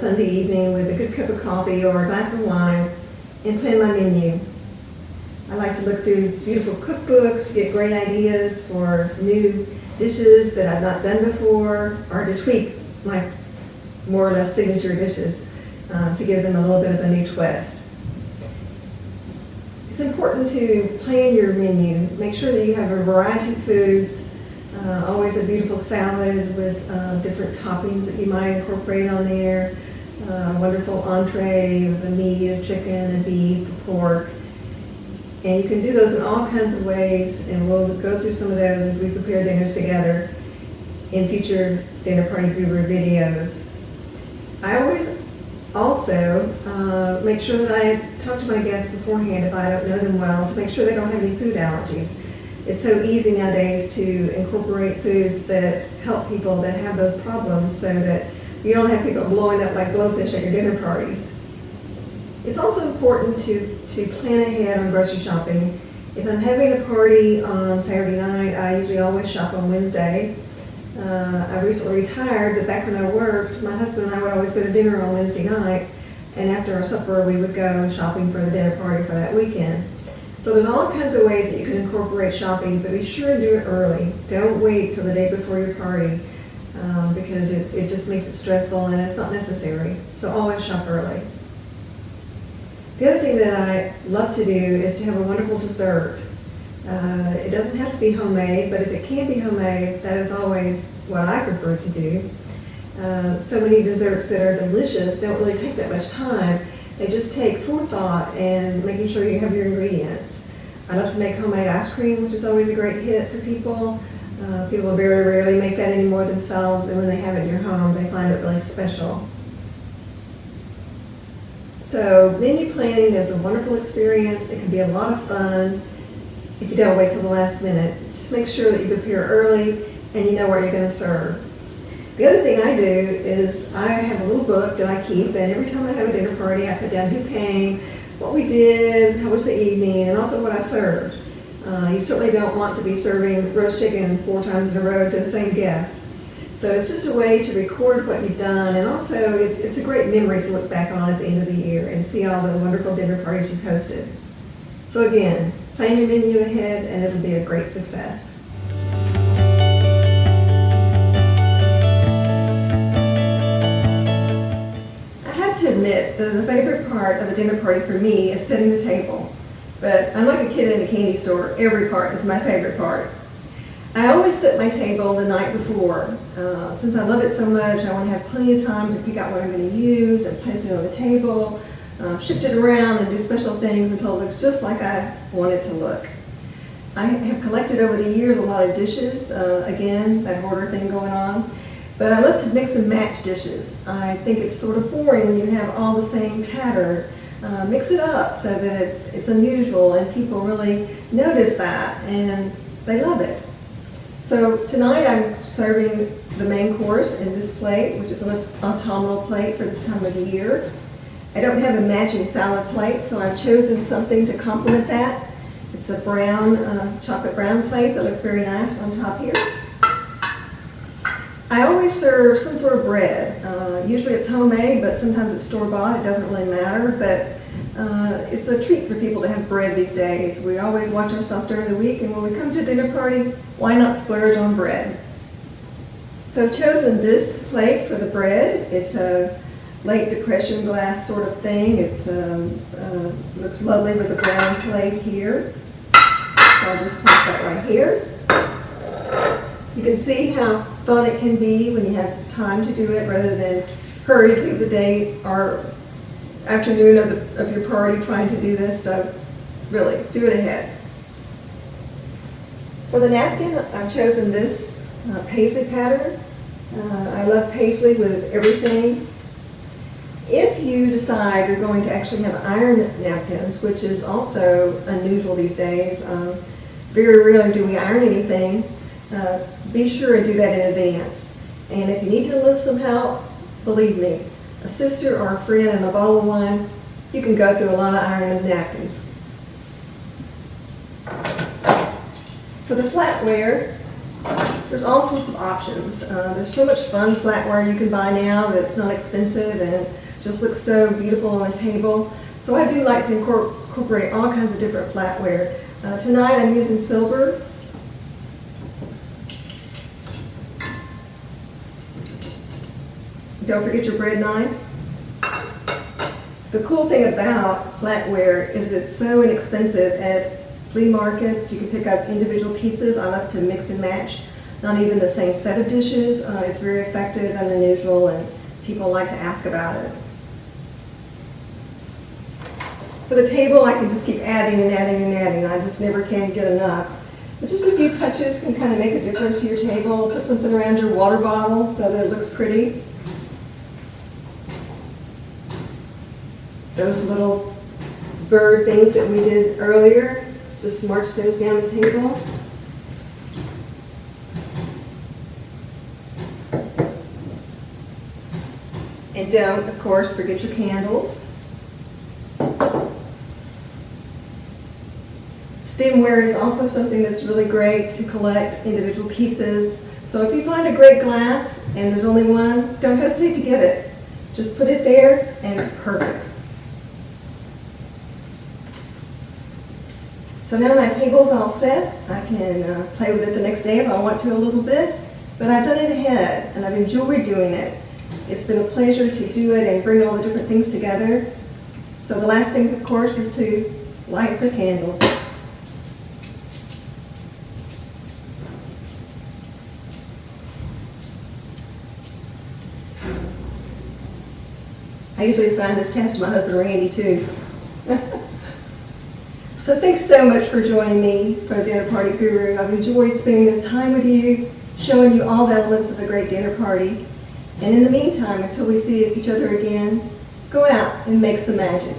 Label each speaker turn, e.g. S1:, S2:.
S1: Sunday evening with a good cup of coffee or a glass of wine and plan my menu. I like to look through beautiful cookbooks to get great ideas for new dishes that I've not done before, or to tweak my more or less signature dishes to give them a little bit of a new twist. It's important to plan your menu. Make sure that you have a variety of foods, always a beautiful salad with different toppings that you might incorporate on there, a wonderful entree of the meat, of chicken, of beef, of pork. And you can do those in all kinds of ways, and we'll go through some of those as we prepare dinners together in future Dinner Party Guru videos. I always also make sure that I talk to my guests beforehand if I don't know them well, to make sure they don't have any food allergies. It's so easy nowadays to incorporate foods that help people that have those problems so that you don't have people blowing up like blowfish at your dinner parties. It's also important to plan ahead on grocery shopping. If I'm having a party on Saturday night, I usually always shop on Wednesday. I recently retired, but back when I worked, my husband and I would always go to dinner on Wednesday night, and after our supper we would go shopping for the dinner party for that weekend. So there's all kinds of ways that you can incorporate shopping, but be sure to do it early. Don't wait till the day before your party because it just makes it stressful and it's not necessary. So always shop early. The other thing that I love to do is to have a wonderful dessert. It doesn't have to be homemade, but if it can be homemade, that is always what I prefer to do. So many desserts that are delicious don't really take that much time. They just take forethought and making sure you have your ingredients. I love to make homemade ice cream, which is always a great hit for people. People very rarely make that anymore themselves, and when they have it in your home, they find it really special. So menu planning is a wonderful experience. It can be a lot of fun if you don't wait till the last minute. Just make sure that you prepare early and you know what you're going to serve. The other thing I do is I have a little book that I keep, and every time I have a dinner party, I put down who came, what we did, how was the evening, and also what I served. You certainly don't want to be serving roast chicken 4 times in a row to the same guest. So it's just a way to record what you've done, and also it's a great memory to look back on at the end of the year and see all the wonderful dinner parties you've hosted. So again, plan your menu ahead and it'll be a great success. I have to admit that the favorite part of a dinner party for me is setting the table. But I'm like a kid in a candy store. Every part is my favorite part. I always set my table the night before. Since I love it so much, I want to have plenty of time to pick out what I'm going to use and place it on the table, shift it around and do special things until it looks just like I want it to look. I have collected over the years a lot of dishes, again, that hoarder thing going on, but I love to mix and match dishes. I think it's sort of boring when you have all the same pattern. Mix it up so that it's unusual and people really notice that and they love it. So tonight I'm serving the main course in this plate, which is an autumnal plate for this time of the year. I don't have a matching salad plate, so I've chosen something to complement that. It's a brown, chocolate brown plate that looks very nice on top here. I always serve some sort of bread. Usually it's homemade, but sometimes it's store-bought. It doesn't really matter, but it's a treat for people to have bread these days. We always watch ourselves during the week, and when we come to a dinner party, why not splurge on bread? So I've chosen this plate for the bread. It's a late depression glass sort of thing. It's looks lovely with a brown plate here. So I'll just place that right here. You can see how fun it can be when you have time to do it rather than hurry through the day or afternoon of your party trying to do this. So really, do it ahead. For the napkin, I've chosen this paisley pattern. I love paisley with everything. If you decide you're going to actually have iron napkins, which is also unusual these days, very rarely do we iron anything, be sure and do that in advance. And if you need to enlist some help, believe me, a sister or a friend and a bottle of wine, you can go through a lot of iron napkins. For the flatware, There's all sorts of options. There's so much fun flatware you can buy now that's not expensive and just looks so beautiful on a table. So I do like to incorporate all kinds of different flatware. Tonight I'm using silver. Don't forget your bread knife. The cool thing about flatware is it's so inexpensive at flea markets. You can pick up individual pieces. I like to mix and match, not even the same set of dishes. It's very effective and unusual, and people like to ask about it. For the table, I can just keep adding and adding and adding. I just never can get enough. But just a few touches can kind of make a difference to your table. Put something around your water bottle so that it looks pretty. Those little bird things that we did earlier, just march those down the table. And don't, of course, forget your candles. Stemware is also something that's really great to collect individual pieces. So if you find a great glass and there's only one, don't hesitate to get it. Just put it there and it's perfect. So now my table's all set. I can play with it the next day if I want to a little bit, but I've done it ahead and I've enjoyed doing it. It's been a pleasure to do it and bring all the different things together. So the last thing, of course, is to light the candles. I usually assign this task to my husband, Randy, too. So thanks so much for joining me for the Dinner Party Guru. I've enjoyed spending this time with you, showing you all the elements of a great dinner party. And in the meantime, until we see each other again, go out and make some magic.